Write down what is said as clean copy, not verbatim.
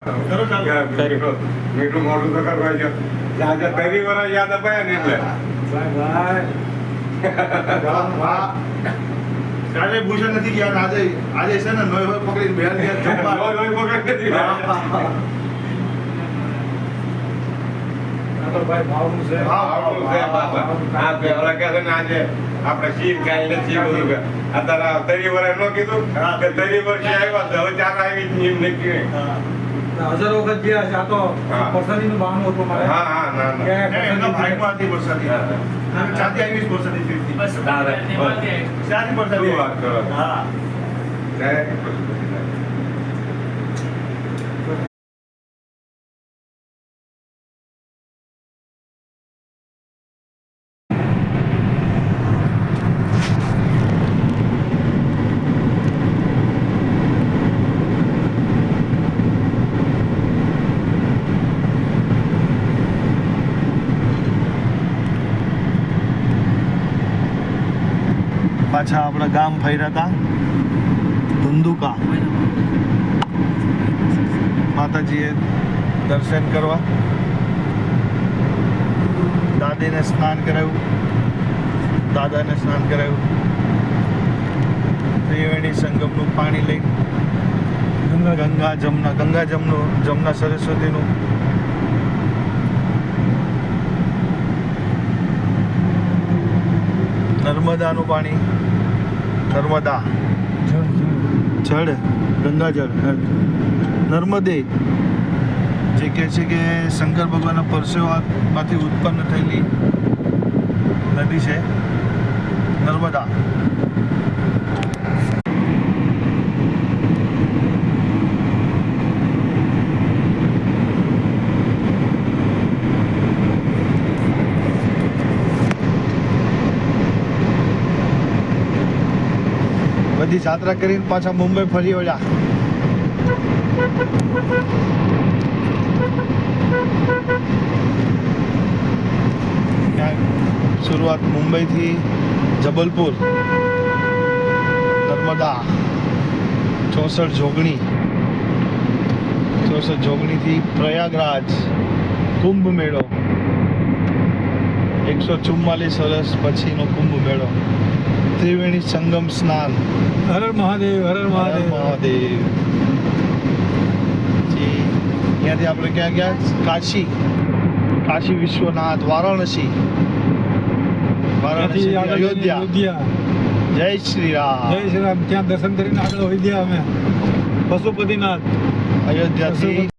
મીઠું મોઢું તો કરવા છે આજે પહેલી વાર યાદ અપાયા ને એટલે કાલે ભૂષણ નથી ગયા આજે છે ને નોય હોય પકડીને બેન આપણે શીર કાઢી નથી બધું અત્યારે તરી વાર નો કીધું કે તરી વર્ષે આવ્યા તો હવે ચાર આવી એમ નથી હજારો વખત ગયા છે. આ તો વરસાદીનું બહાનું હતું મારે. હા એમના ભાઈમાંથી વરસાદી ચાંદી આવી વરસાદી ચાંદી વરસાદી હા પાછા આપણા ગામ ફર્યા હતા ધુંધુકા માતાજીએ દર્શન કરવા, દાદીને સ્નાન કરાવ્યું, દાદાને સ્નાન કરાવ્યું, ત્રિવેણી સંગમનું પાણી લઈ જમના સરસ્વતીનું નર્મદાનું પાણી, નર્મદા જળ ગંગાજળ નર્મદે જે કહે છે કે શંકર ભગવાનના પરસેવામાંથી ઉત્પન્ન થયેલી નદી છે નર્મદા. બધી જાત્રા કરીને પાછા મુંબઈ ફરી વળ્યા. શરૂઆત મુંબઈથી જબલપુર, નર્મદા, 64 જોગણીથી પ્રયાગરાજ, કુંભ મેળો, 144 વર્ષ પછીનો કુંભ મેળો, ત્રિવેણી સંગમ સ્નાન. હર મહાદેવ, હર મહાદેવ, મહાદેવ. અહીંયાથી આપણે ક્યાં ગયા? કાશી વિશ્વનાથ, વારાણસી, અયોધ્યા. જય શ્રી રામ. જય શ્રી રામ. ત્યાં દર્શન કરીને આગળ વધી ગયા અમે પશુપતિનાથ. અયોધ્યાથી